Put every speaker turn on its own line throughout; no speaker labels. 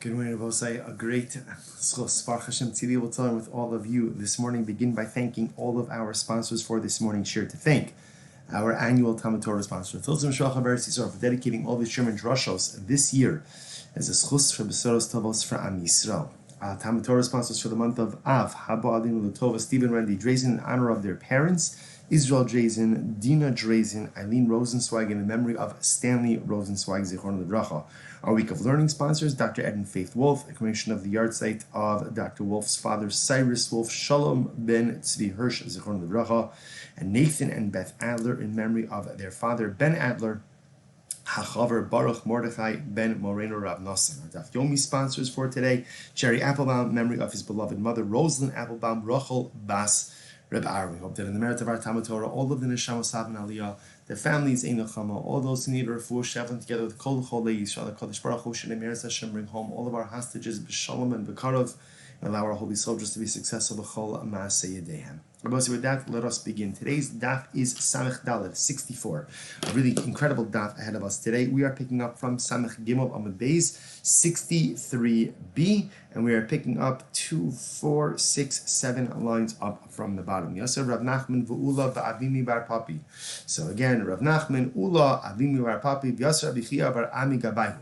Good morning, Rabbi. A great zechus, Baruch Hashem, to be able to tell with all of you this morning. Begin by thanking all of our sponsors for this morning's share. To thank our annual TAMUD TORAH sponsor, Tilson Family, for dedicating all the Sherman Drushos this year as a zechus for besuros tovos for Am Yisroel. TAMUD TORAH sponsors for the month of Av, Adler, Tovos, Wendy, Drazin, in honor of their parents, Israel Drazin, Dina Drazin, Ilene Rosenzweig, in the memory of Stanley Rosenzweig, zechus. Our week of learning sponsors, Dr. Ed and Faith Wolf, a commemoration of the yahrzeit of Dr. Wolf's father, Cyrus Wolf, Shalom ben Tzvi Hersh, zechus, and Nathan and Beth Adler, in memory of their father, Ben Adler, HaChaver, Boruch, Mordechai, Ben, Morenu, Nosson. Our Yomi sponsors for today, Jerry Applebaum, memory of his beloved mother, Rosalind Applebaum, Rachel Bas, Reb Ari. We hope that in the merit of our TAMUD TORAH, all of the neshamos have an aliyah, their families, ein nechama, all those who need a refuah, Shalom, together with Kol Cholei Yisrael, Kodesh Baruch Hu, Shnei Meretz Hashem, bring home all of our hostages, b'shalom and b'karov, and allow our holy soldiers to be successful, b'chol ma'aseh yedehem. With that, let us begin. Today's daf is Samech Dalet 64. A really incredible daf ahead of us today. We are picking up from Samech Gimel Amud Beis 63b, and we are picking up 2, 4, 6, 7 lines up from the bottom. Yosef Rav Nachman v'Ula v'Avimi bar Papi. So again, Rav Nachman, Ula, Avimi bar Papi, Yosef Rabbi Chia bar Ami gabayhu.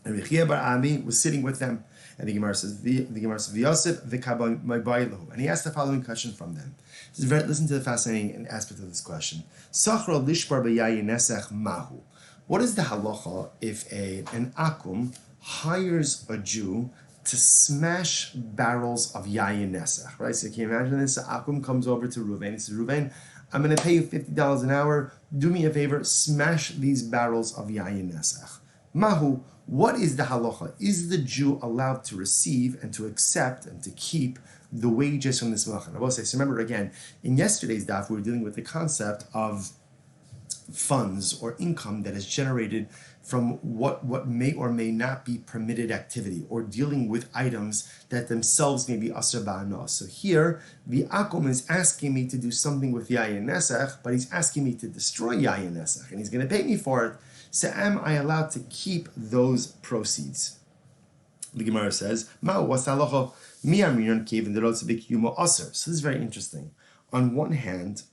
And Rabbi Chia bar Ami was sitting with them. And the Gemara says, Yosef v'kabay lahu. And he asked the following question from them. Listen to the fascinating aspect of this question. Sachra lishbar b'yayin nesech mahu. What is the halacha if an akum hires a Jew to smash barrels of yayin nesech? Right? So can you imagine this? The akum comes over to Reuven. He says, Reuven, I'm going to pay you $50 an hour. Do me a favor, smash these barrels of yayin nesech. Mahu, what is the halacha? Is the Jew allowed to receive and to accept and to keep the wages from this malacha? I will say, so remember again, in yesterday's daf, we were dealing with the concept of funds or income that is generated from what may or may not be permitted activity, or dealing with items that themselves may be asr ba'anos. So here, the akum is asking me to do something with yayin nesech, but he's asking me to destroy yayin nesech, and he's going to pay me for it. So am I allowed to keep those proceeds? The Gemara says, So this is very interesting. On one hand,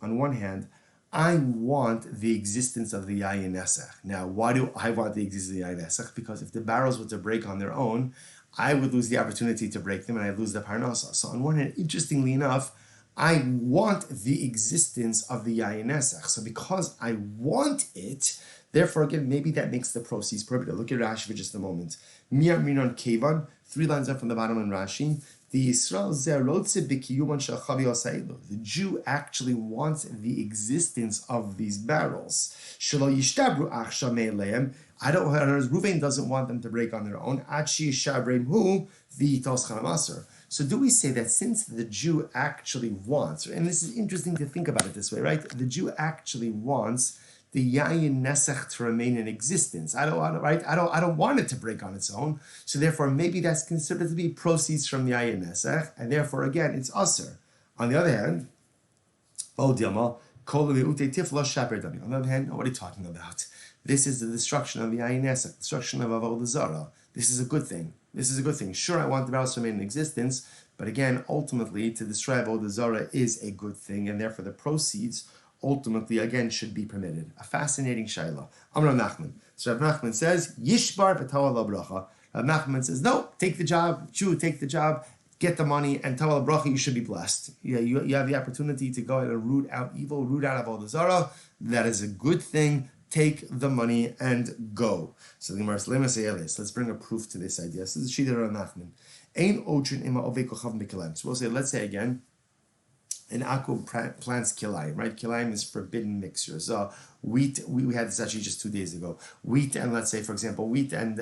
I want the existence of the yayin nesech. Now, why do I want the existence of the yayin nesech? Because if the barrels were to break on their own, I would lose the opportunity to break them, and I'd lose the parnasa. So on one hand, interestingly enough, I want the existence of the yayin nesech. So because I want it, therefore, again, maybe that makes the proceeds prohibitive. Look at Rashi for just a moment. Miyar minon kevan, 3 lines up from the bottom in Rashi. The Jew actually wants the existence of these barrels. Reuven doesn't want them to break on their own. So do we say that since the Jew actually wants, and this is interesting to think about it this way, right? The Jew actually wants the yayin nesech to remain in existence. I don't want it to break on its own. So therefore, maybe that's considered to be proceeds from the yayin nesech, and therefore, again, it's aser. On the other hand, on the other hand, what are you talking about? This is the destruction of the yayin nesech, destruction of Avoda Zara. This is a good thing. Sure, I want the barrels to remain in existence, but again, ultimately, to destroy Avoda Zara is a good thing, and therefore the proceeds ultimately, again, should be permitted. A fascinating shayla. Amar Nachman. So Rav Nachman says, Yishbar v'tawal bracha. Rav Nachman says, no, take the job, Jew, take the job, get the money, and tawal bracha, you should be blessed. You have the opportunity to go and root out evil, root out Avoda Zara. That is a good thing. Take the money and go. So the Gemara says, let's bring a proof to this idea. This is the Shida Rav Nachman. Ein ochrin ima ovei kochav mikelem. So we'll say, let's say again, an akum plants kilayim, right? Kilayim is forbidden mixtures. Wheat, we had this actually just 2 days ago. Wheat and, let's say, for example, wheat and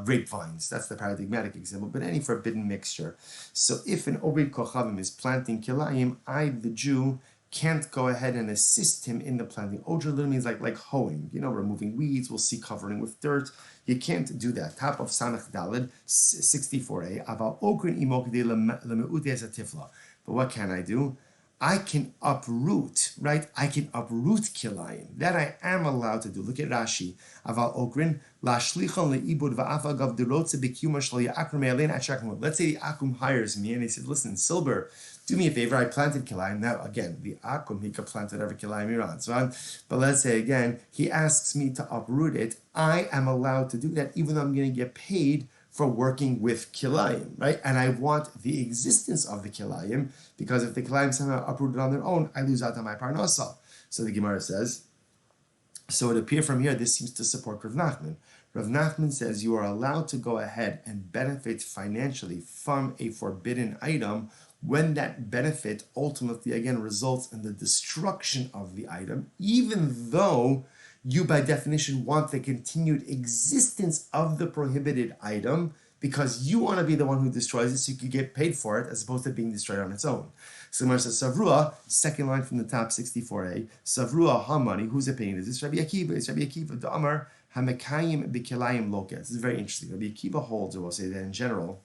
grapevines. That's the paradigmatic example, but any forbidden mixture. So if an obed kochavim is planting kilayim, I, the Jew, can't go ahead and assist him in the planting. Ojer literally means like hoeing, removing weeds, we'll see covering with dirt. You can't do that. Top of Samech Daled, 64a. But what can I do? I can uproot, right? I can uproot kilayim. That I am allowed to do. Look at Rashi. Aval okrin lashlichon leibud va'afagav derotze b'kiyuma shlo ya'akrim me'alein atshakmud. Let's say the akum hires me and he said, listen, Silber, do me a favor, I planted kilayim. Now, again, the akum, he could plant whatever kilayim he wants, right? But let's say, again, he asks me to uproot it. I am allowed to do that, even though I'm going to get paid for working with kilayim, right? And I want the existence of the kilayim, because if the kilayim somehow uprooted on their own, I lose out on my parnasa. So the Gemara says, so it appears from here, this seems to support Rav Nachman. Rav Nachman says you are allowed to go ahead and benefit financially from a forbidden item when that benefit ultimately, again, results in the destruction of the item, even though you, by definition, want the continued existence of the prohibited item because you want to be the one who destroys it so you can get paid for it as opposed to being destroyed on its own. So Gemara says, Savrua, second line from the top, 64a, Savrua Hamani, whose opinion is this? Rabbi Akiva. It's Rabbi Akiva, the Amar, Hamekayim Bikilayim Loka. This is very interesting. Rabbi Akiva holds, or we'll say that in general,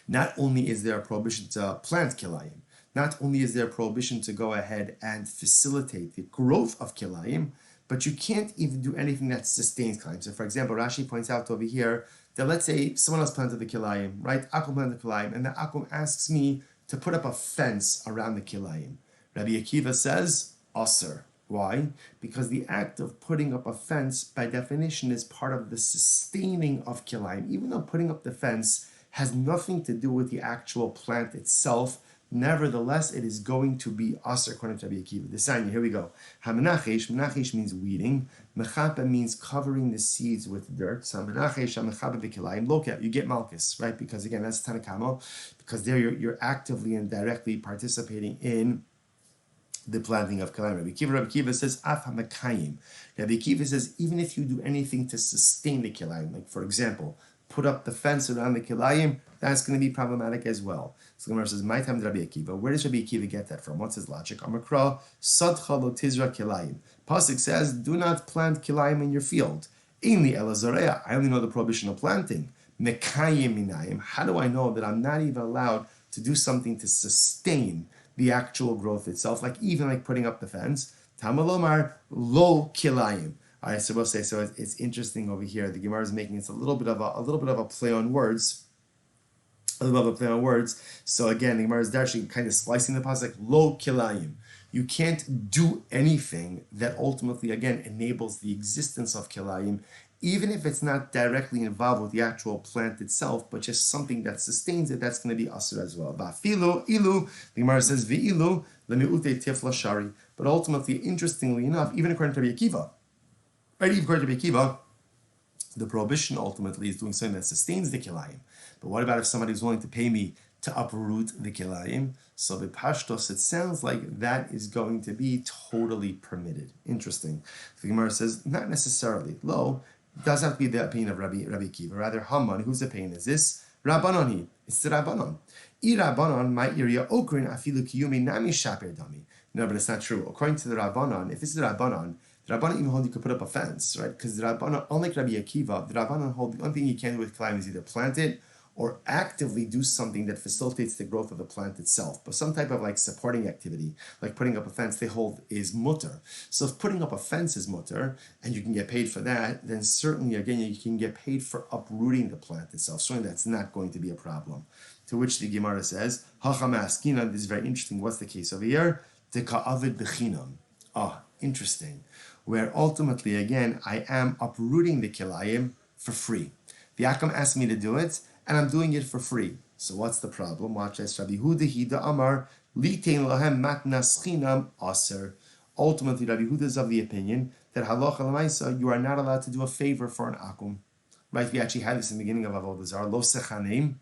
not only is there a prohibition to plant kilayim, not only is there a prohibition to go ahead and facilitate the growth of kilayim, but you can't even do anything that sustains kilayim. So, for example, Rashi points out over here that let's say someone else planted the kilayim, right? Akum planted the kilayim, and the akum asks me to put up a fence around the kilayim. Rabbi Akiva says, Aser. Why? Because the act of putting up a fence, by definition, is part of the sustaining of kilayim. Even though putting up the fence has nothing to do with the actual plant itself, nevertheless, it is going to be aser according to Rabbi Akiva. The sign, here we go. Hamenachesh, menachesh means weeding. Mechape means covering the seeds with dirt. So menachesh, mechape v'kilayim loka. You get malchus, right? Because again, that's Tanakamo. Because there you're actively and directly participating in the planting of kilayim. Rabbi Akiva says, af hamekayim. Rabbi Akiva says, even if you do anything to sustain the kilayim, like for example, put up the fence around the kilayim, that's going to be problematic as well. So the Gemara says, my time Rabbi Akiva. Where does Rabbi Akiva get that from? What's his logic? Amakra, sadcha lo tizra kilayim. Pasuk says, do not plant kilayim in your field. Ainli elazareya. I only know the prohibition of planting. Mekayim minayim. How do I know that I'm not even allowed to do something to sustain the actual growth itself, like even like putting up the fence? Tamalomar lo kilayim. All right, so we'll say, so it's interesting over here. The Gemara is making it's a little bit of a play on words. So again, the Gemara is actually kind of splicing the pasuk, lo kilayim. You can't do anything that ultimately, again, enables the existence of kilayim, even if it's not directly involved with the actual plant itself, but just something that sustains it. That's going to be asur as well. Bafilu ilu, the Gemara says v'ilu lemiute tifla shari. But ultimately, interestingly enough, even according to Rabbi Akiva, right, even according to Rabbi Akiva, the prohibition ultimately is doing something that sustains the kilayim. But what about if somebody is willing to pay me to uproot the kilayim? So the pashtos, it sounds like that is going to be totally permitted. Interesting. The Gemara says, not necessarily. Lo, it does have to be the opinion of Rabbi Akiva. Rather, Haman, whose opinion is this? Rabbanon. It's the Rabbanon. I Rabbanon, my area okrin afilu kiyumi nami shaper dami. No, but it's not true. According to the Rabbanon, if it's the Rabbanon even hold you could put up a fence, right? Because the Rabbanon, unlike Rabbi Akiva, the Rabbanon hold the only thing you can do with kilayim is either plant it or actively do something that facilitates the growth of the plant itself. But some type of like supporting activity, like putting up a fence, they hold is mutter. So if putting up a fence is mutter, and you can get paid for that, then certainly, again, you can get paid for uprooting the plant itself. Certainly that's not going to be a problem. To which the Gemara says, Hachamaskina, this is very interesting. What's the case over here? Teka'avid bechinam. Interesting. Where ultimately, again, I am uprooting the kilayim for free. The Akam asked me to do it, and I'm doing it for free. So what's the problem? Watch this. Rabbi Huda Hida Amar Litein Lahem Matnas Chinam Aser. Ultimately, Rabbi Huda is of the opinion that halacha l'maisa, you are not allowed to do a favor for an akum. Right? We actually had this in the beginning of Avoda Zara. Lo sechaneim.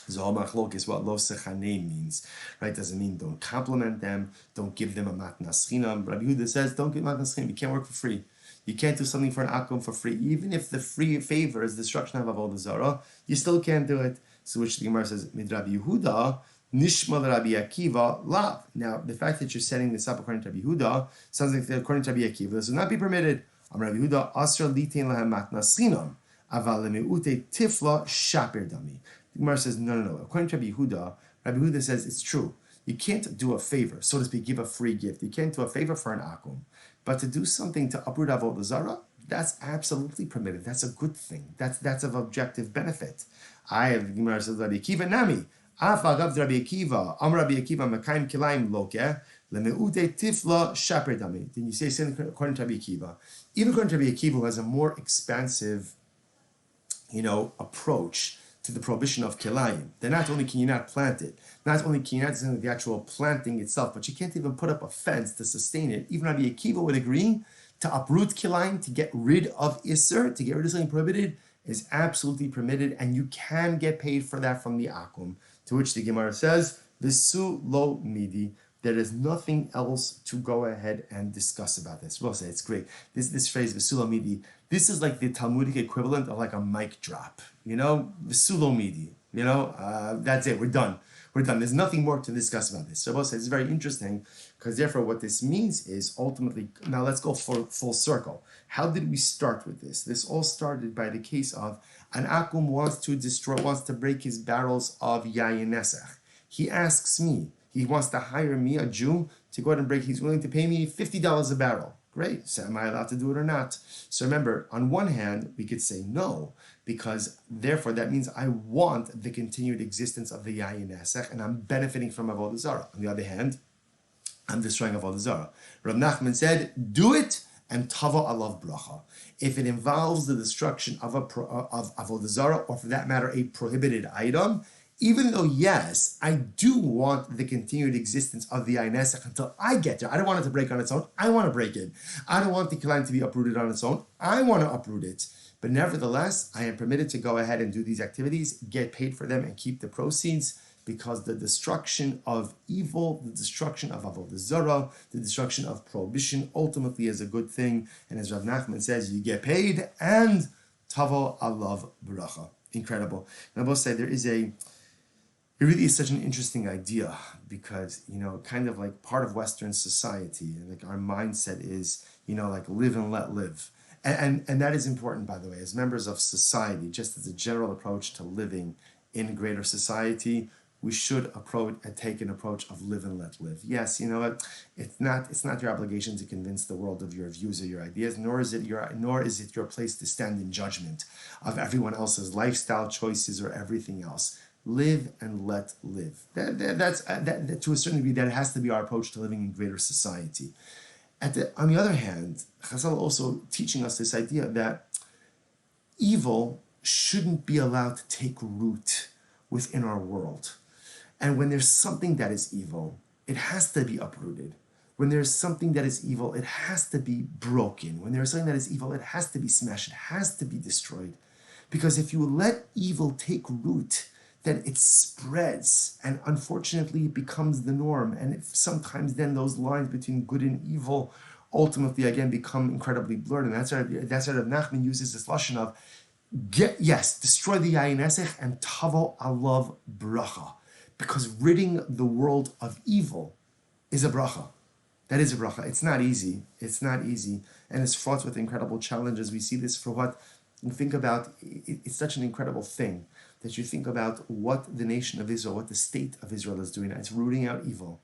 Zohar machlok is what lo sechaneim means. Right? Doesn't mean don't compliment them, don't give them a matnas chinam. Rabbi Huda says don't give matnas chinam. You can't work for free. You can't do something for an akum for free. Even if the free favor is destruction of Avoda Zara, you still can't do it. So which the Gemara says, Mid Rabbi Yehuda, Nishma Rabbi Akiva, Lav. Now, the fact that you're setting this up according to Rabbi Yehuda, sounds like according to Rabbi Akiva, this will not be permitted. Rabbi Yehuda, Asra Litein Lahem Matnas Chinam, Aval Lemeute Tifla Shaper Dami. The Gemara says, no. According to Rabbi Yehuda says it's true. You can't do a favor, so to speak, give a free gift. You can't do a favor for an akum. But to do something to uproot Avoda Zara, that's absolutely permitted. That's a good thing. That's of objective benefit. I have Gemara says Rabbi Akiva Nami. Afagav Rabbi Akiva. Rabbi Akiva Makaim Kilaim Loke. Lemeude Tifla Shaper Dami. Then you say something according to Rabbi Akiva. Even according to Rabbi Akiva, who has a more expansive, approach to the prohibition of kilayim. Then not only can you not plant it, not only can you not do the actual planting itself, but you can't even put up a fence to sustain it. Even Rabbi Akiva would agree to uproot kilayim, to get rid of isser, to get rid of something prohibited, is absolutely permitted, and you can get paid for that from the akum. To which the Gemara says, "Visu lo midi." There is nothing else to go ahead and discuss about this. We'll say it's great. This phrase, "Visu lo midi," this is like the Talmudic equivalent of like a mic drop. "Visu lo midi." That's it. We're done. There's nothing more to discuss about this. So we'll say it's very interesting, because therefore what this means is ultimately, now let's go full circle. How did we start with this? This all started by the case of an akum wants to break his barrels of yayin nesach. He asks me, he wants to hire me, a Jew, to go ahead and break. He's willing to pay me $50 a barrel. Great. So am I allowed to do it or not? So remember, on one hand, we could say no, because therefore that means I want the continued existence of the yayin nesach, and I'm benefiting from Avoda Zara. On the other hand, I'm destroying Avoda Zara. Rav Nachman said, do it, and tava alav bracha. If it involves the destruction of Avoda Zara, or for that matter, a prohibited item, even though, yes, I do want the continued existence of the yayin nesach until I get there. I don't want it to break on its own. I want to break it. I don't want the kilayim to be uprooted on its own. I want to uproot it. But nevertheless, I am permitted to go ahead and do these activities, get paid for them, and keep the proceeds, because the destruction of evil, the destruction of Avoda Zara, the destruction of prohibition ultimately is a good thing. And as Rav Nachman says, you get paid and tavo alav bracha. Incredible. And I will say it really is such an interesting idea, because, kind of like part of Western society, and like our mindset is, like live and let live. And that is important, by the way, as members of society, just as a general approach to living in greater society, we should take an approach of live and let live. Yes, you know what? It's not your obligation to convince the world of your views or your ideas, nor is it your place to stand in judgment of everyone else's lifestyle choices or everything else. Live and let live. That's to a certain degree, that has to be our approach to living in greater society. On the other hand, Chazal also teaching us this idea that evil shouldn't be allowed to take root within our world. And when there's something that is evil, it has to be uprooted. When there's something that is evil, it has to be broken. When there's something that is evil, it has to be smashed. It has to be destroyed. Because if you let evil take root, then it spreads, and unfortunately it becomes the norm. And sometimes then those lines between good and evil ultimately again become incredibly blurred. And that's why Rav Nachman uses this lashon of destroy the yayin nesach and tavo alav bracha, because ridding the world of evil is a bracha. That is a bracha. It's not easy, and it's fraught with incredible challenges. We see this for what you think about. It's such an incredible thing that you think about what the nation of Israel, what the state of Israel is doing. It's rooting out evil.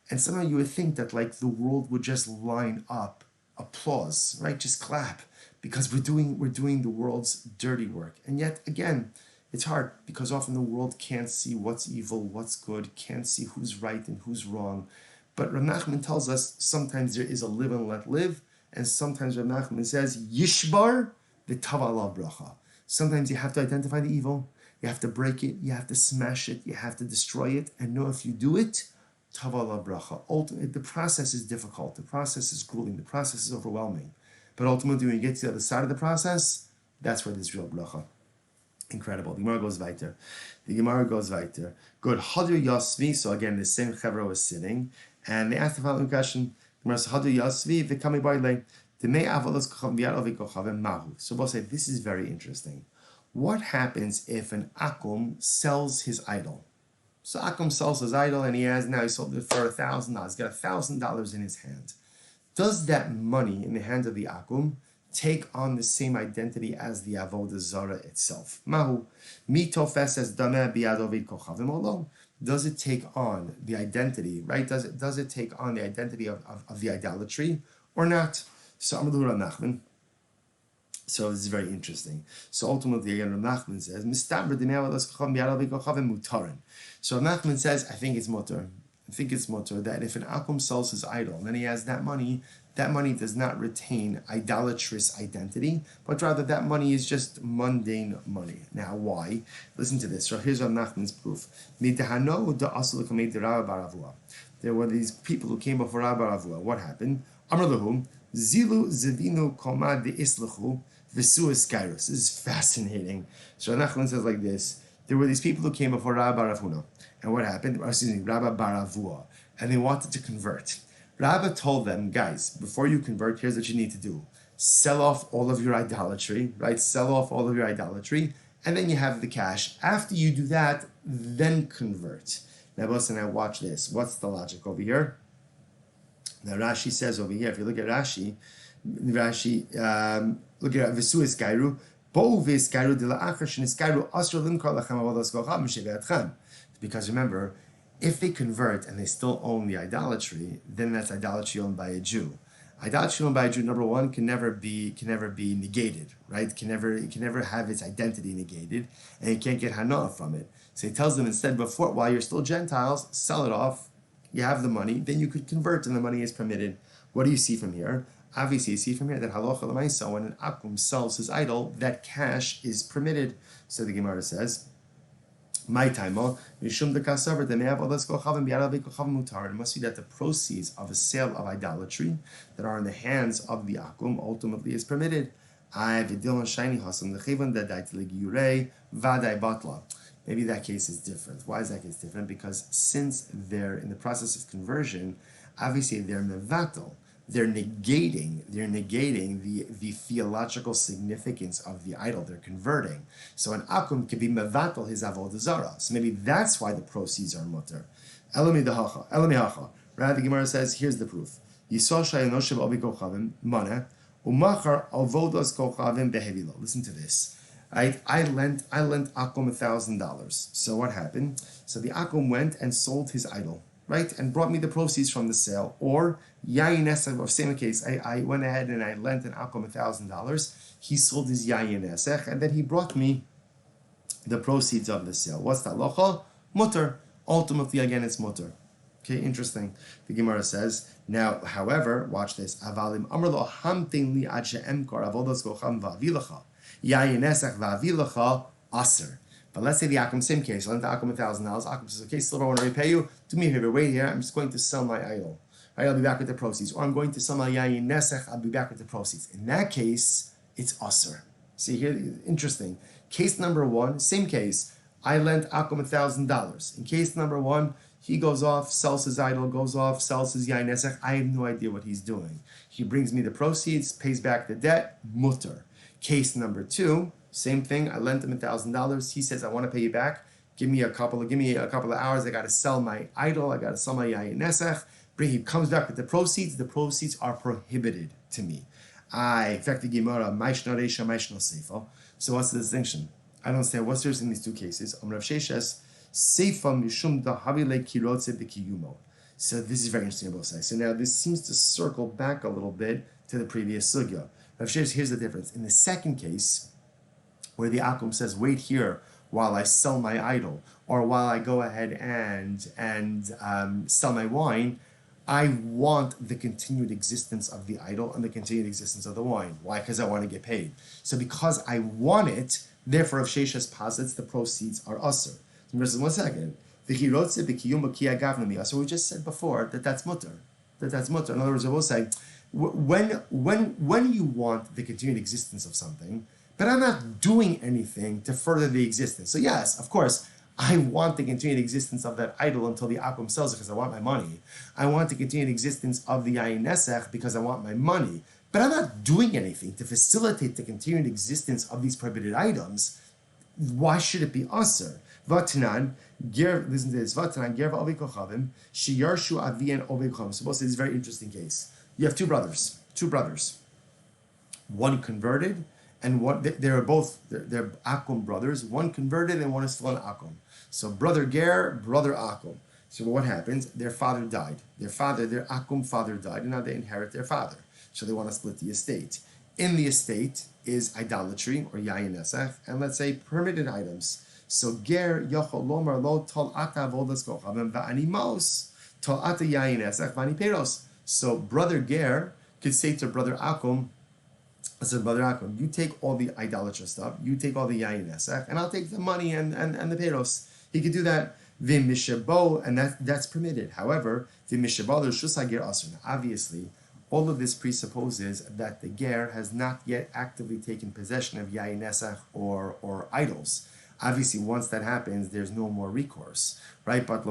And somehow you would think that like the world would just line up, applause, right? Just clap, because we're doing the world's dirty work. And yet again, it's hard, because often the world can't see what's evil, what's good, can't see who's right and who's wrong. But Rav Nachman tells us sometimes there is a live and let live, and sometimes Rav Nachman says, Yishbar v'tava alav bracha. Sometimes you have to identify the evil, you have to break it, you have to smash it, you have to destroy it, and know if you do it, tava alav bracha. Ultimately, the process is difficult, the process is grueling, the process is overwhelming. But ultimately, when you get to the other side of the process, that's where there's real bracha. Incredible. The Gemara goes weiter. Good. Hadur Yasvi. So again, the same HaChaver was sitting, and they asked the following question. Gemara says, Hadur Yasvi v'kami baile. So we'll say, this is very interesting. What happens if an akum sells his idol? So akum sells his idol, and he sold it for $1,000. He's got $1,000 in his hand. Does that money in the hand of the akum take on the same identity as the Avoda Zara itself? Mahu mitofes es dameh biyado v'kochavim olo. does it take on the identity, right? Does it take on the identity of the idolatry or not? So I'm going to Nachman. So this is very interesting. So ultimately, again, Rav Nachman says, So Rav Nachman says, I think it's mutter. That if an akum sells his idol and then he has that money does not retain idolatrous identity, but rather that money is just mundane money. Now, why? Listen to this. So here's Rav Nachman's proof. There were these people who came before Rabbi Ravua. What happened? Amar lahum, zilu zivinu koma de islechu besuros. This is fascinating. So Rav Nachman says like this. There were these people who came before Rabbi Ravuna. And what happened? Rabbi Baravua. And they wanted to convert. Rabbi told them, guys, before you convert, here's what you need to do. Sell off all of your idolatry, right? Sell off all of your idolatry, and then you have the cash. After you do that, then convert. Now, listen, now watch this. What's the logic over here? Now, Rashi says over here, if you look at Rashi, look at Vesuis Gairu, because remember, if they convert and they still own the idolatry, then that's idolatry owned by a Jew. Idolatry owned by a Jew, number one, can never be negated, right? Can never have its identity negated, and you can't get hana from it. So he tells them instead, before, while you're still Gentiles, sell it off. You have the money, then you could convert, and the money is permitted. What do you see from here? Obviously, you see from here that halacha l'maisa, when an akum sells his idol, that cash is permitted. So the Gemara says, my time, it must be that the proceeds of a sale of idolatry that are in the hands of the akum ultimately is permitted. Maybe that case is different. Why is that case different? Because since they're in the process of conversion, obviously they're mevatel. They're negating the theological significance of the idol. They're converting. So an akum could be mevatel his avoda Zara. So maybe that's why the proceeds are mutter. Elami hacha. Rather, the Gemara says, here's the proof. Listen to this. Right? I lent akum $1,000. So what happened? So the akum went and sold his idol, right, and brought me the proceeds from the sale. Or yayin esech, of same case, I went ahead and I lent an akum $1,000. He sold his yayin esech, and then he brought me the proceeds of the sale. What's that locha? Mutter. Ultimately, again, it's mutter. Okay, interesting. The Gemara says, now, however, watch this. Avalim amar lo hamtin li ad she'emkar avodas kocham va'avilacha yayin esech va'avilacha aser. But let's say the akum, same case, I lent the akum $1,000. Akum says, okay, Silber, I want to repay you. Do me a favor, wait here. I'm just going to sell my idol. Right, I'll be back with the proceeds. Or I'm going to sell my yayin nesech. I'll be back with the proceeds. In that case, it's aser. See here, interesting. Case number one, same case. I lent akum $1,000. In case number one, he goes off, sells his idol, goes off, sells his yayin nesech. I have no idea what he's doing. He brings me the proceeds, pays back the debt, mutter. Case number two, same thing. I lent him $1,000. He says, I want to pay you back. Give me a couple of hours. I got to sell my idol. I got to sell my yayin nesech. He comes back with the proceeds. The proceeds are prohibited to me. In fact, the Gemara, Maishna Reisha, Maishna Seifa. So what's the distinction? I don't understand what's difference in these two cases. Rav Sheshes, Seifa Mishum Dahavile Kirotze B'Kiyumo. So this is very interesting on both sides. So now this seems to circle back a little bit to the previous sugya. Rav Sheshes, here's the difference. In the second case, where the akum says, wait here while I sell my idol, or while I go ahead and sell my wine, I want the continued existence of the idol and the continued existence of the wine. Why? Because I want to get paid. So because I want it, therefore, if Sheshas posits, the proceeds are usher. So 1 second. So we just said before that's mutter. That's mutter. In other words, I will say, when you want the continued existence of something, but I'm not doing anything to further the existence. So yes, of course, I want the continued existence of that idol until the akum sells it because I want my money. I want the continued existence of the yayin nesech because I want my money. But I'm not doing anything to facilitate the continued existence of these prohibited items. Why should it be aser? Listen to this. Suppose it's a very interesting case. You have two brothers. One converted and they're Akum brothers. One converted and one is still an Akum. So brother Ger, brother Akum. So what happens? Their father died. Their Akum father died, and now they inherit their father. So they want to split the estate. In the estate is idolatry or yayin esach, and let's say permitted items. So ger yochol lomar lo tol ata avodas kochavim va'animos tol ata yayin esach va'aniperos. So brother Ger could say to brother Akum, you take all the idolatrous stuff, you take all the yayin esach, and I'll take the money and the peros. He could do that. V'mishabo, and that's permitted. However, v'mishabo l'shus hager asur. Obviously, all of this presupposes that the ger has not yet actively taken possession of yayin esach or idols. Obviously, once that happens, there's no more recourse, right? But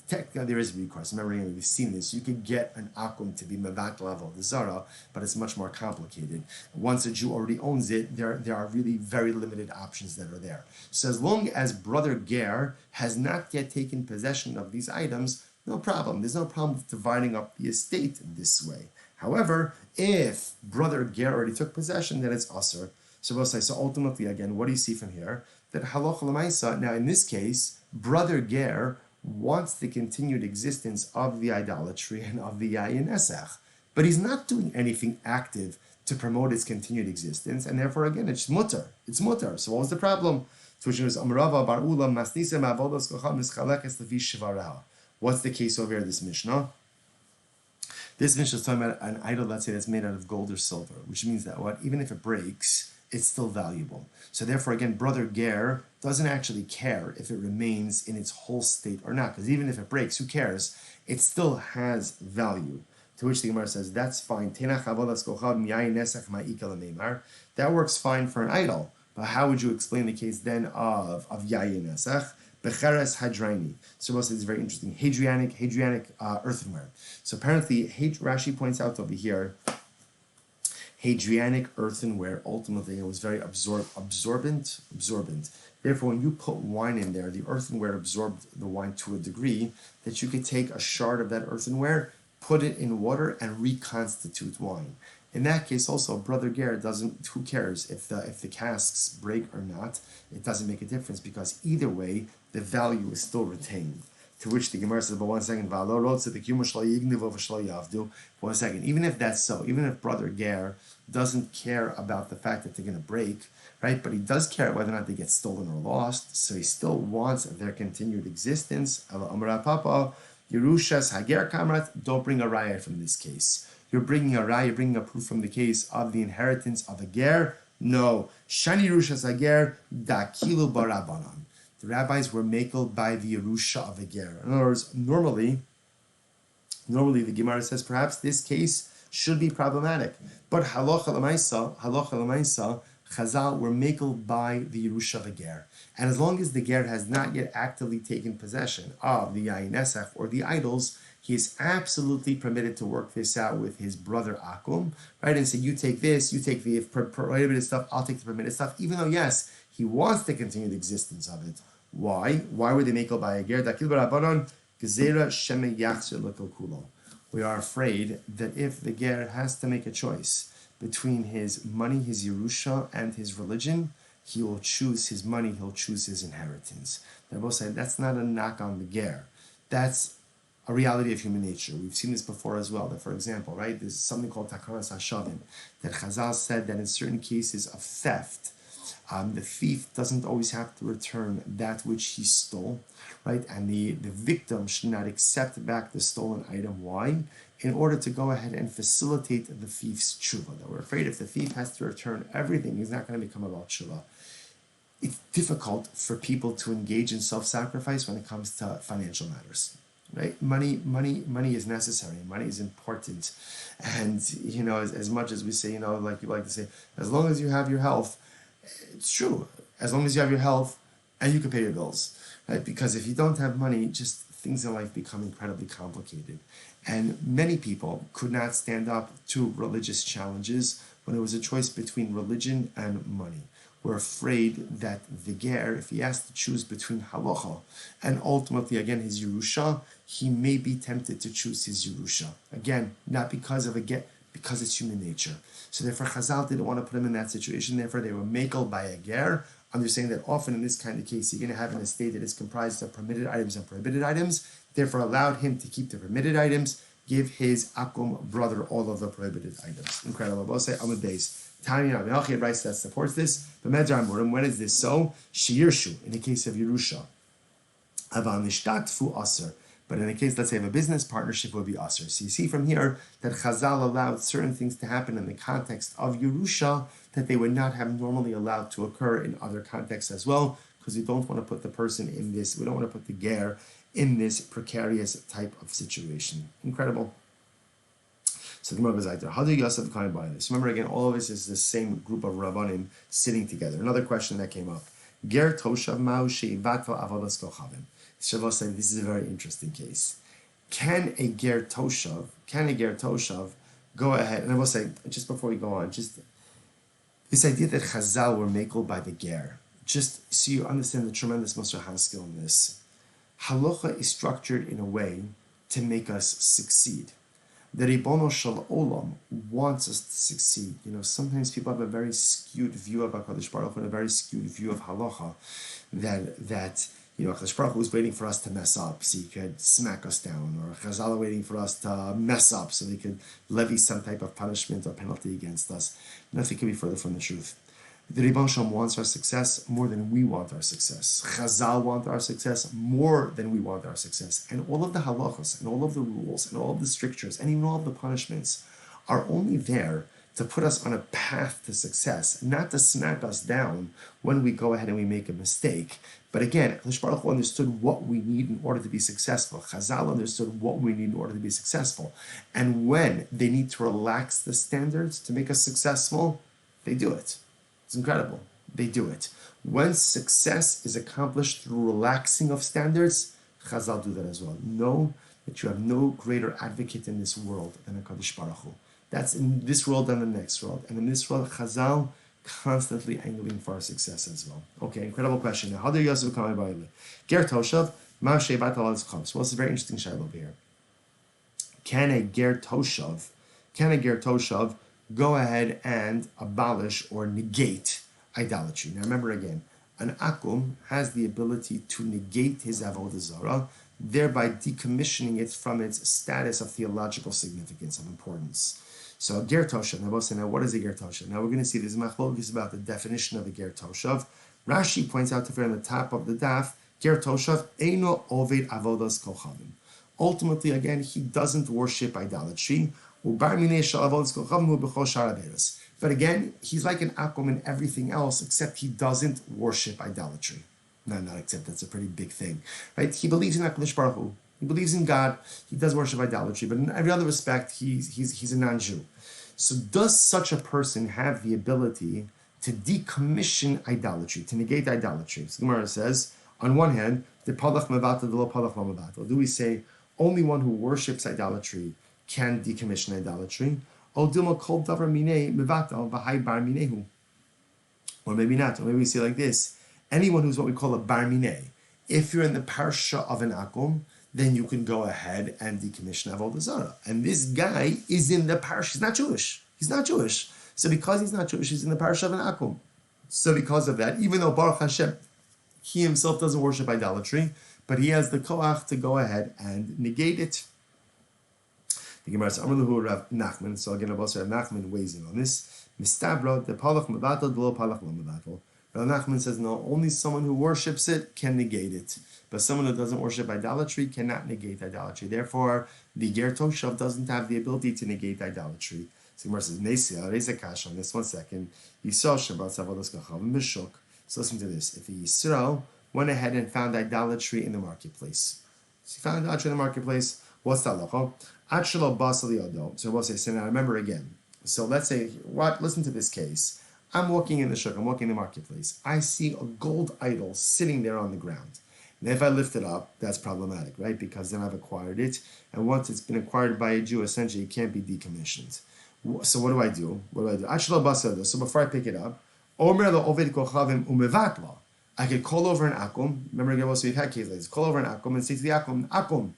technically there is recourse. Remember, we've seen this. You could get an akum to be mevat level, the Zara, but it's much more complicated. Once a Jew already owns it, there are really very limited options that are there. So as long as brother Ger has not yet taken possession of these items, no problem. There's no problem with dividing up the estate this way. However, if brother Ger already took possession, then it's asur. So ultimately, again, what do you see from here? That halacha l'maisa, now in this case, brother Ger wants the continued existence of the idolatry and of the yayin esach, but he's not doing anything active to promote its continued existence, and therefore, again, it's mutter. It's mutter. So what was the problem? What's the case over here, this Mishnah? This Mishnah is talking about an idol, let's say, that's made out of gold or silver, which means that even if it breaks, it's still valuable. So therefore, again, brother Ger doesn't actually care if it remains in its whole state or not, because even if it breaks, who cares? It still has value. To which the Gemara says, that's fine. That works fine for an idol. But how would you explain the case then of yayin esach? Becheres hadraini. So most of it's very interesting. Hadrianic earthenware. So apparently, Rashi points out over here, Hadrianic earthenware, ultimately, it was very absorbent. Therefore, when you put wine in there, the earthenware absorbed the wine to a degree that you could take a shard of that earthenware, put it in water, and reconstitute wine. In that case, also, brother Ger doesn't. Who cares if the casks break or not? It doesn't make a difference because either way, the value is still retained. To which the Gemara says, but 1 second, 1 second, even if that's so, even if brother Ger doesn't care about the fact that they're going to break, right? But he does care whether or not they get stolen or lost, so he still wants their continued existence. Yerushas Hager Kamrat, don't bring a raya from this case. You're bringing a proof from the case of the inheritance of a ger. No. Shani Yerushas Hager, Dakilu Barabanan. The rabbis were makel by the Yerusha of a ger. In other words, normally the Gemara says perhaps this case should be problematic. But halacha l'maisa, Chazal were makel by the Yerusha of a ger. And as long as the ger has not yet actively taken possession of the yayin esach or the idols, he is absolutely permitted to work this out with his brother Akum, right? And say, you take this, you take the prohibited stuff, I'll take the permitted stuff, even though, yes, he wants the continued existence of it. Why? Why were they makel by a ger? We are afraid that if the ger has to make a choice between his money, his Yerusha, and his religion, he will choose his money, he'll choose his inheritance. They both say that's not a knock on the ger. That's a reality of human nature. We've seen this before as well, that for example, right, there's something called takanas hashavim, that Chazal said that in certain cases of theft, the thief doesn't always have to return that which he stole, right? And the victim should not accept back the stolen item. Why? In order to go ahead and facilitate the thief's tshuva. That we're afraid if the thief has to return everything, he's not going to become about tshuva. It's difficult for people to engage in self-sacrifice when it comes to financial matters. Right? Money is necessary. Money is important. And, as much as we say, like you like to say, as long as you have your health, it's true. As long as you have your health and you can pay your bills, right? Because if you don't have money, just things in life become incredibly complicated. And many people could not stand up to religious challenges when it was a choice between religion and money. We're afraid that the ger, if he has to choose between halacha and ultimately, again, his Yerusha, he may be tempted to choose his Yerusha. Again, not because of a get, because it's human nature. So therefore, Chazal didn't want to put him in that situation. Therefore, they were makel by a ger, understanding that often in this kind of case, you're going to have an estate that is comprised of permitted items and prohibited items. Therefore, allowed him to keep the permitted items, give his akum brother all of the prohibited items. Incredible. We'll say Amud Beis. Tanya HaChaver writes that supports this. But when is this so? Shirshu, in the case of Yerusha. Aval nishtatfu aser. But in the case, let's say, of a business partnership, it would be aser. So you see from here that Chazal allowed certain things to happen in the context of Yerusha that they would not have normally allowed to occur in other contexts as well, because we don't want to put the person in this, we don't want to put the ger in this precarious type of situation. Incredible. So the Gemara goes like, how do you Yosef kind by this? Remember again, all of this is the same group of Rabbanim sitting together. Another question that came up. Ger toshav ma'u she'ivato avodas kochavim. Shavuot said this is a very interesting case. Can a ger toshav go ahead? And I will say, just before we go on, just this idea that Chazal were makel by the ger, just so you understand the tremendous Moshe Haskell in this. Halacha is structured in a way to make us succeed. The Ribono Shel Olam wants us to succeed. Sometimes people have a very skewed view of HaKadosh Baruch Hu and a very skewed view of halacha, that HaKadosh Baruch Hu is waiting for us to mess up so he could smack us down, or Chazal are waiting for us to mess up so they could levy some type of punishment or penalty against us. Nothing could be further from the truth. The Ribono Shel Olam wants our success more than we want our success. Chazal want our success more than we want our success. And all of the halachos, and all of the rules, and all of the strictures, and even all of the punishments are only there to put us on a path to success, not to smack us down when we go ahead and we make a mistake. But again, HaKadosh Baruch Hu understood what we need in order to be successful. Chazal understood what we need in order to be successful. And when they need to relax the standards to make us successful, they do it. It's incredible. They do it. When success is accomplished through relaxing of standards, Chazal do that as well. Know that you have no greater advocate in this world than HaKadosh Baruch Hu. That's in this world and the next world. And in this world, Chazal constantly angling for our success as well. Okay, incredible question. Now, how do Yosef come by it? Ger Toshav, Ma Shevat Al Chams. Well, it's a very interesting shadow over here. Can a Ger Toshav go ahead and abolish or negate idolatry? Now remember again, an akum has the ability to negate his Avoda Zara, thereby decommissioning it from its status of theological significance, of importance. So ger toshav. Now what is a ger toshav? Now we're going to see this machlokes about the definition of a ger toshav. Rashi points out to her on the top of the daf, ger toshav eino oved avodas kochavim. Ultimately, again, he doesn't worship idolatry. But again, he's like an akum in everything else, except he doesn't worship idolatry. No, not except, that's a pretty big thing, right? He believes in HaKadosh Baruch Hu. He believes in God. He does worship idolatry, but in every other respect, he's a non-Jew. So does such a person have the ability to decommission idolatry, to negate idolatry? So Gemara says, on one hand, the palach mevata, the lo palach lo mevata. Do we say only one who worships idolatry can decommission idolatry? Or maybe not. Or maybe we say like this: anyone who's what we call a bar mineh. If you're in the parsha of an akum, then you can go ahead and decommission Avoda Zara. And this guy is in the parsha. He's not Jewish. So because he's not Jewish, he's in the parsha of an akum. So because of that, even though Baruch Hashem, he himself doesn't worship idolatry, but he has the koach to go ahead and negate it. The Gemara says, Amr Rav Nachman. So again, Rav Nachman weighs in on this. Mistabra, the palach mevatel, the lo palach lo mevatel. Rav Nachman says, no, only someone who worships it can negate it. But someone who doesn't worship idolatry cannot negate idolatry. Therefore, the ger toshav doesn't have the ability to negate idolatry. So Gemara says, Nesia, raise a kash on this. 1 second. Yisrael Shabbat Avodas Kochavim B'Shuk. So listen to this. If Yisrael went ahead and found idolatry in the marketplace. So he found idolatry in the marketplace. What's that locho? Achelo basali odo. So we'll say, now remember again. So let's say, listen to this case. I'm walking in the shuk, I'm walking in the marketplace. I see a gold idol sitting there on the ground. And if I lift it up, that's problematic, right? Because then I've acquired it. And once it's been acquired by a Jew, essentially it can't be decommissioned. So what do I do? Achelo basali odo. So before I pick it up, Omer lo oved kochavim umevatla. I could call over an akum. Remember again, also we've had cases. Call over an akum and say to the akum,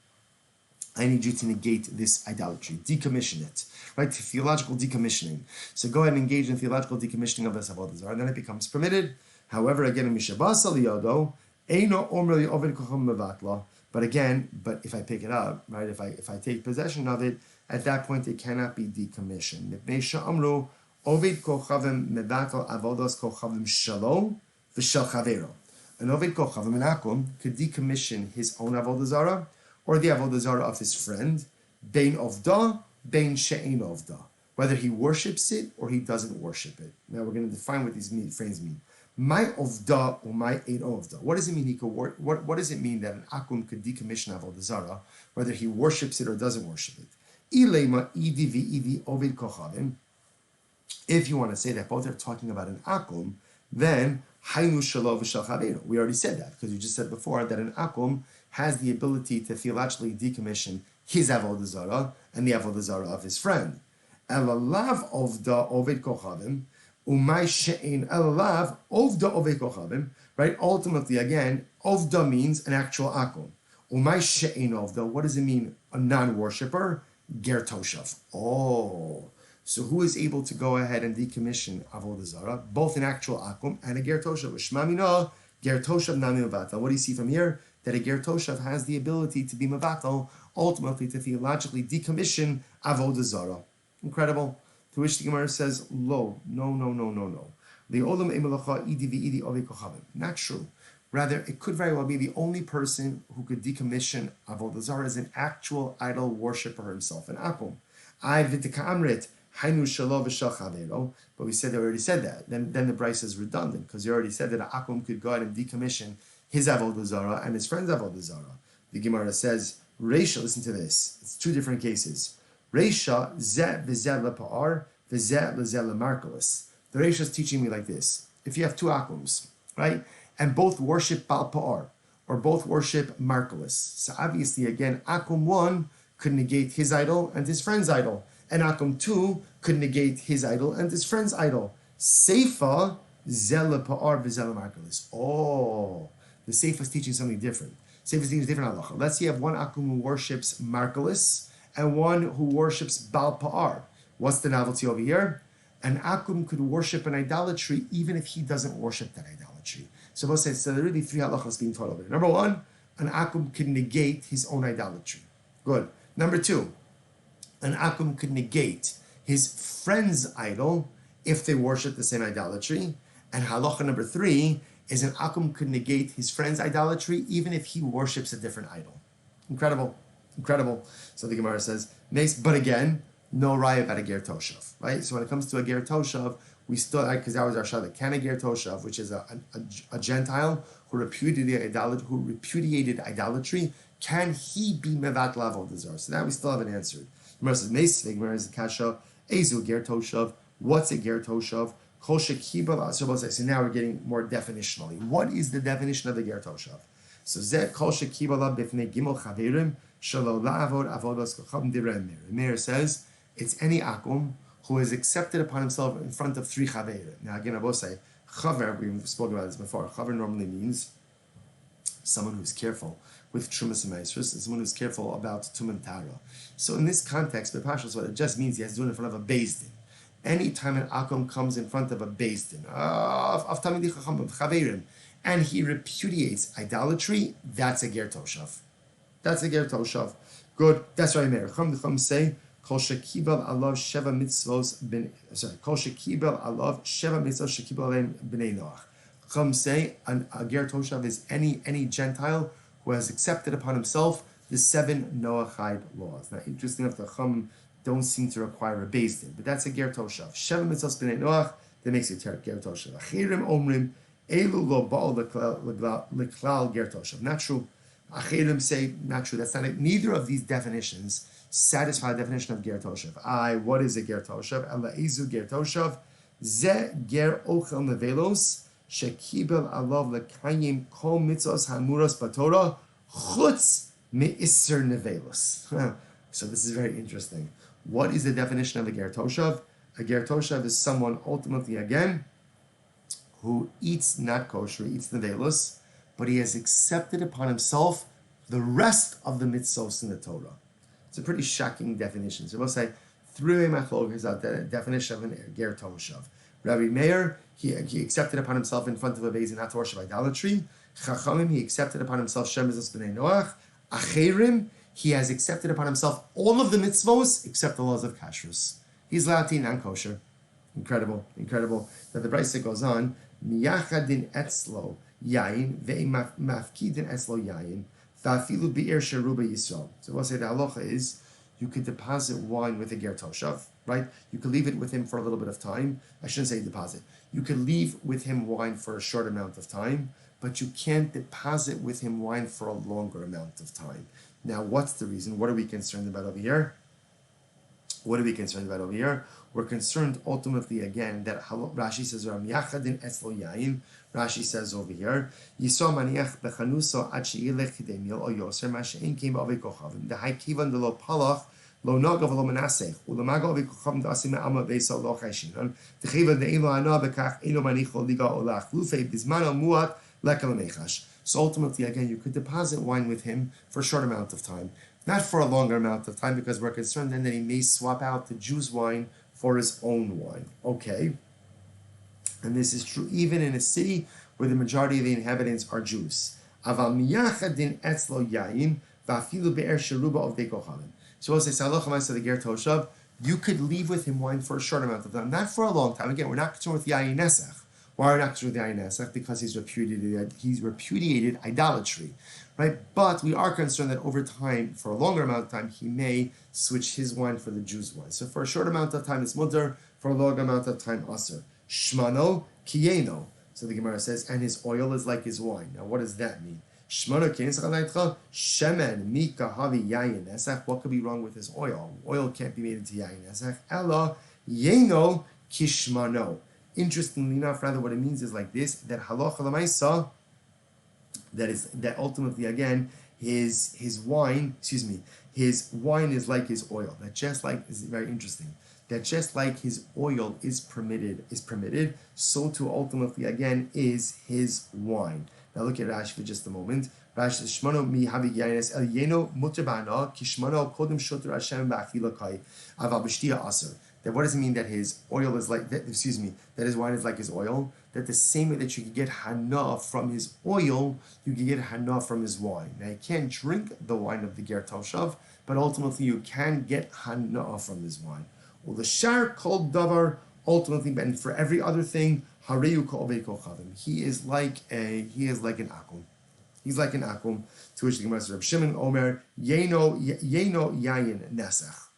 I need you to negate this idolatry, decommission it, right? Theological decommissioning. So go ahead and engage in theological decommissioning of this Avoda Zara, and then it becomes permitted. However, again, in Mishabasa liyodo, eino omer li oved kocham mevatla. But again, if I pick it up, right? If I take possession of it, at that point it cannot be decommissioned. Mipnei she'amru oved kochavim mevatel avodas kochavim shalom v'shel chavero. An oved kochavim an akum could decommission his own Avoda Zara or the Avoda Zara of his friend, bein ovda, bein she'ein ovda, whether he worships it or he doesn't worship it. Now we're going to define what these phrases mean. My ovda or my ein ovda. What does it mean he could what does it mean that an akum could decommission Avoda Zara, whether he worships it or doesn't worship it? Ilema idi v'idi oved kochavim. If you want to say that both are talking about an akum, then haynu shalom v'shel chavero. We already said that because you just said before that an akum has the ability to theologically decommission his Avoda Zara and the Avoda Zara of his friend. Elalav ovda oved kochavim. Umay she'ein elalav ovda oved kochavim. Right? Ultimately, again, ovda means an actual akum. Umay she'ein ovda. What does it mean? A non-worshipper? Ger toshav. Oh. So who is able to go ahead and decommission Avoda Zara? Both an actual akum and a ger toshav. Shmamina ger toshav nami mevatel. What do you see from here? That a ger toshav has the ability to be mevatel, ultimately to theologically decommission Avoda Zara. Incredible. To which the Gemara says, no. Not true. Rather, it could very well be the only person who could decommission Avoda Zara is an actual idol worshipper himself, an akum. But we already said that. Then the Bryce is redundant because you already said that an akum could go ahead and decommission his Avoda Zara and his friend's Avoda Zara. The Gemara says, Reisha, listen to this. It's two different cases. Reisha, zeh v'zeh lepa'ar, v'zeh l'zeh lemarkelis. The Reisha is teaching me like this. If you have two akums, right, and both worship Baal Pa'ar, or both worship Markelis. So obviously, again, akum 1 could negate his idol and his friend's idol. And akum 2 could negate his idol and his friend's idol. Seifa, zeh lepa'ar, v'zeh lemarkelis. Oh, the Seifa is teaching something different. Seifa is teaching different halacha. Let's say you have one akum who worships Markelis, and one who worships Baal Pa'ar. What's the novelty over here? An akum could worship an idolatry even if he doesn't worship that idolatry. So there are really three halachas being taught over here. Number 1, an akum could negate his own idolatry. Good. Number 2, an akum could negate his friend's idol if they worship the same idolatry. And halacha number 3 is an akum could negate his friend's idolatry even if he worships a different idol. Incredible. So the Gemara says, but again, no raya about a ger toshav, right? So when it comes to a ger toshav, we still, because that was our shada, can a ger toshav, which is a Gentile who repudiated idolatry, can he be mevat avoda zara? So that we still haven't answered. The Gemara says, the Gemara is the kasha, ezu ger toshav, what's a ger toshav? So now we're getting more definitionally. What is the definition of the ger toshav? So zeh kol shekibala b'fnei gimel chaverim. Meir says it's any akum who has accepted upon himself in front of 3 chaver. Now again, I will say chaver. We've spoken about this before. Chaver normally means someone who's careful with trumas and besuros, and someone who's careful about tum and TORAH. So in this context, the pashas, what it just means, he has to do it in front of a beis din. Anytime an akum comes in front of a beis din of tamidei chacham of chaverim, and he repudiates idolatry, that's a ger toshav. That's a ger toshav. Good. That's right, Meir. Chum say, Kol shekibel alav sheva mitzvos Kol shekibel alav sheva mitzvos shekibel aleim b'nei Noach. Chum say, a ger toshav is any Gentile who has accepted upon himself the 7 Noachide laws. Now, interesting enough, the Chum don't seem to require a beis din, but that's a ger toshav. Sheva mitzvos b'nei Noach, that makes it ger toshav. Achirim omrim elu lo ba'al leklal ger toshav. Not true. Achirim say, not true, that's not it. Neither of these definitions satisfy the definition of ger toshav. What is a ger toshav? Ela ezu ger toshav, ze ger ochel nevelos, shekibel alav lekayim kol mitzvos hamuros b'torah, chutz me'isser nevelos. So this is very interesting. What is the definition of a ger toshav? A ger toshav is someone, ultimately again, who eats not kosher, eats nevelos, but he has accepted upon himself the rest of the mitzvos in the Torah. It's a pretty shocking definition. So we'll say, three machlok is the definition of an ger toshav. Rabbi Meir, he accepted upon himself in front of a vase not to worship idolatry. Chachamim, he accepted upon himself Shem Ezos B'nai Noach. Acherim, he has accepted upon himself all of the mitzvos except the laws of kashrus. He's allowed to eat non-kosher. Incredible. That the Brisa goes on, miyachadin etzlo yayin ve'mafkidin etzlo yayin va'afilu bi'er sheruba Yisrael. So we'll say the halacha is, you could deposit wine with a ger toshav, right? You could leave it with him for a little bit of time. I shouldn't say deposit. You could leave with him wine for a short amount of time, but you can't deposit with him wine for a longer amount of time. Now, what's the reason? What are we concerned about over here? We're concerned ultimately again that Rashi says, Rashi says over here, Yisrael maniach bechanuso ad she'ilech kidei mil o yoser ma she'en keim ba'avei kochavim. The haikivan de lo palach lo nagav lo menasech ulamago avei kochavim da'asim me'alma ve'isa lo chayshinon techivan de'ilo hana bekach eno manicho liga olach lufei bizmano muat lekal mechash. So ultimately, again, you could deposit wine with him for a short amount of time, not for a longer amount of time, because we're concerned then that he may swap out the Jew's wine for his own wine. Okay. And this is true even in a city where the majority of the inhabitants are Jews. Aval miyachadin etzlo yayin va'afilu be'er sheruba of dekochavim. So we'll say, Salochamai the ger toshav, you could leave with him wine for a short amount of time, not for a long time. Again, we're not concerned with yayin nesach. Why are we not concerned with yayin nesach? Because he's repudiated idolatry, right? But we are concerned that over time, for a longer amount of time, he may switch his wine for the Jew's wine. So for a short amount of time, it's mutter. For a long amount of time, aser. Shmano kiyeno. So the Gemara says, and his oil is like his wine. Now, what does that mean? Shmano kiyeno shemen mika havi yayin nesach. What could be wrong with his oil? Oil can't be made into yayin nesach. Ella yeno kishmano. Interestingly enough, rather what it means is like this: that halacha l'maisa, that ultimately again his wine is like his oil. That just like is very interesting. That just like his oil is permitted, so too ultimately again is his wine. Now look at Rashi for just a moment. Rashi says, "Shmano mi havi yaines el yeno muter ba'ana ki shmano kodem shoter Hashem ba'achila kai aval b'shtia aser." That what does it mean that his oil is like that? That his wine is like his oil. That the same way that you can get hana from his oil, you can get hana from his wine. Now you can't drink the wine of the ger toshav, but ultimately you can get hana from his wine. Well, the shar called davar ultimately, and for every other thing, hareyu ka'ovei kochavim. He is like an akum. He's like an akum. To which the Gemara says, Rabbi Shimon Omer yeno yayin nesach.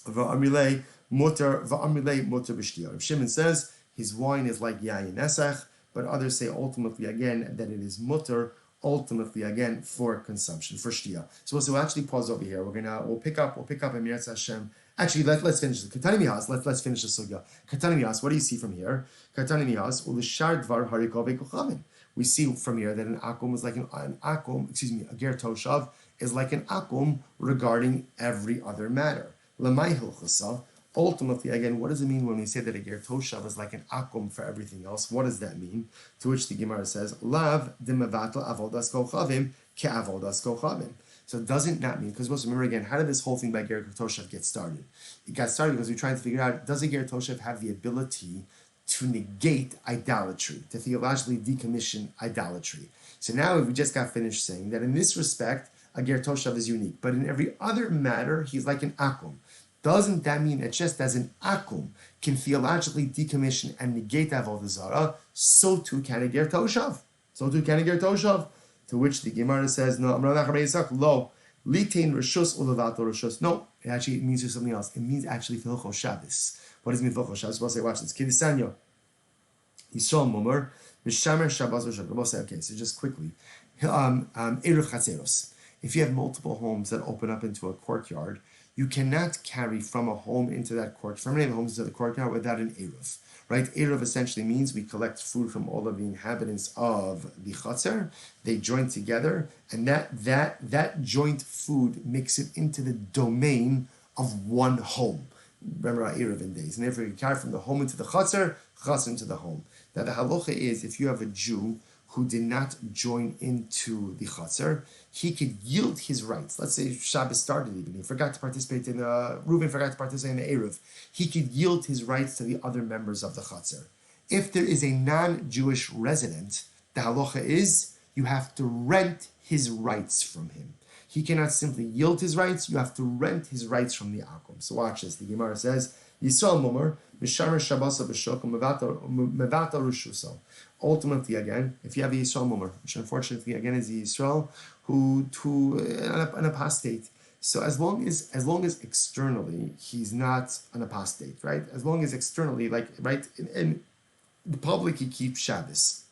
Va'amrilei muter b'shtia. Rabbi Shimon says his wine is like yayin nesach, but others say ultimately again that it is muter, ultimately again for consumption, for shtia. So we'll actually pause over here. We'll pick up Amir Hashem. Actually, let's finish this. Katani mihas. Let's finish the sugya. Katani mihas. What do you see from here? Katani mihas ulishar dvar harikove kochavim. We see from here that an akum is like an akum. A ger toshav is like an akum regarding every other matter. Lamai hilchasa. Ultimately, again, what does it mean when we say that a ger toshav is like an akum for everything else? What does that mean? To which the Gemara says, Lav dimavatal avodas kochavim ke avodas kochavim. So doesn't that mean, because most remember again, how did this whole thing by ger toshav get started? It got started because we're trying to figure out, does a ger toshav have the ability to negate idolatry, to theologically decommission idolatry? So now we just got finished saying that in this respect, a ger toshav is unique, but in every other matter, he's like an akum. Doesn't that mean that just as an akum can theologically decommission and negate Avoda Zara, so too can a ger toshav? To which the Gemara says, no, lo, litain rishus ulavato rishus. No, it actually means something else. It means actually filchos Shabbos. What does it mean filchos Shabbos? We'll say, watch this. Kidisanyo. Yisrael mumar, mishamer Shabbos rishus. We'll say, okay, so just quickly. Eruv chatzeros. If you have multiple homes that open up into a courtyard, you cannot carry from a home into that from any of the homes into the courtyard without an eruv. Right? Eruv essentially means we collect food from all of the inhabitants of the chatzer. They join together, and that joint food makes it into the domain of one home. Remember our Eruvin days. And therefore you carry from the home into the chatzer into the home. Now the halacha is, if you have a Jew who did not join into the Chatzar, he could yield his rights. Let's say Shabbos started even. He forgot to participate in Reuven forgot to participate in the Eruv. He could yield his rights to the other members of the Chatzar. If there is a non-Jewish resident, the halacha is you have to rent his rights from him. He cannot simply yield his rights, you have to rent his rights from the Akum. So watch this. The Gemara says, Yisrael Mumar, Mishar Shabbos B'Shok, Mevata Rushuso. Ultimately, again, if you have a Yisrael Mumar, which unfortunately again is a Yisrael who an apostate. So as long as externally he's not an apostate, right? As long as externally, in the public he keeps Shabbos.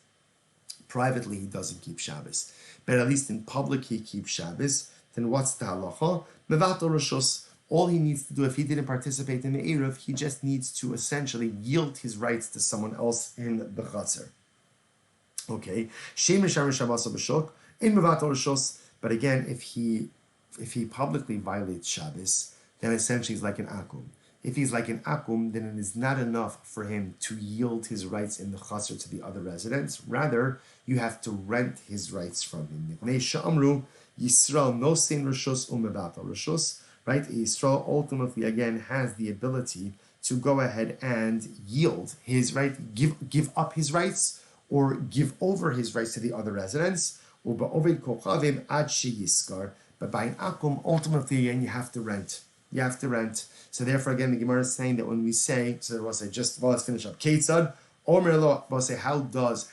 Privately he doesn't keep Shabbos. But at least in public he keeps Shabbos. Then what's the halacha? Mevato Roshos. All he needs to do, if he didn't participate in the Eruv, he just needs to essentially yield his rights to someone else in the Chatzar. Okay. But again, if he publicly violates Shabbos, then essentially he's like an akum. If he's like an akum, then it is not enough for him to yield his rights in the chatzar to the other residents. Rather, you have to rent his rights from him. Yisrael Nosson Rishos Umevatal Rishos. Right? Yisrael ultimately again has the ability to go ahead and yield his right, give up his rights, or give over his rights to the other residents. But by an akum, ultimately again you have to rent. You have to rent. So therefore, again, the Gemara is saying that when we say, so we'll say, let's finish up. Ketzad, Omer lo, we'll say, how does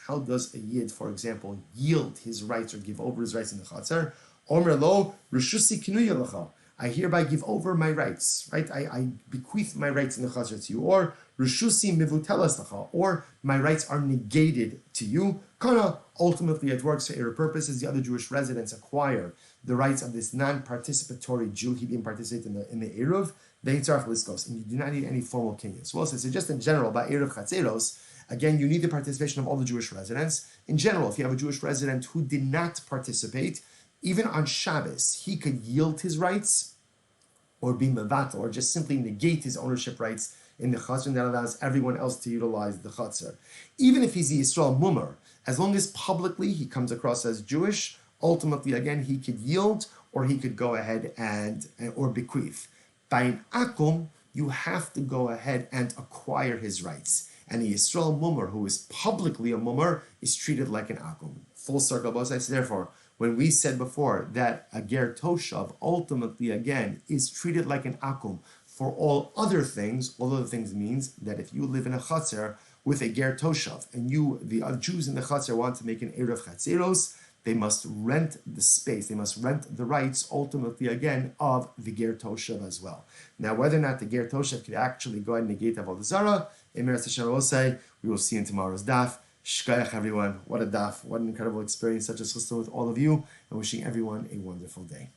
a yid, for example, yield his rights or give over his rights in the chatzar? Omer lo, Rishusi kinuya lecha. I hereby give over my rights, right? I bequeath my rights in the chatzar to you. Or Rishusi mivutelas lecha, or my rights are negated to you. Kana, ultimately it works for error purposes. The other Jewish residents acquire the rights of this non-participatory Jew. He didn't participate in the Eruv. And you do not need any formal kinyan. So also, so just in general, by Eruv Chatzeros, again, you need the participation of all the Jewish residents. In general, if you have a Jewish resident who did not participate, even on Shabbos, he could yield his rights or be mevatel, or just simply negate his ownership rights in the chatzar, and that allows everyone else to utilize the chatzar. Even if he's the Yisrael Mumar, as long as publicly he comes across as Jewish, ultimately, again, he could yield, or he could go ahead or bequeath. By an akum, you have to go ahead and acquire his rights. And the Yisrael Mumar, who is publicly a Mumar, is treated like an akum. Full circle, both sides. Therefore, when we said before that a ger toshav ultimately, again, is treated like an akum for all other things means that if you live in a chatzar with a ger toshav, and the Jews in the chatzar want to make an eruv chatzeros, they must rent the space, they must rent the rights, ultimately, again, of the ger toshav as well. Now, whether or not the ger toshav could actually go ahead and negate Avoda Zara, we will see in tomorrow's daf. Shkayach, everyone. What a daf. What an incredible experience. Such a chesed with all of you. And wishing everyone a wonderful day.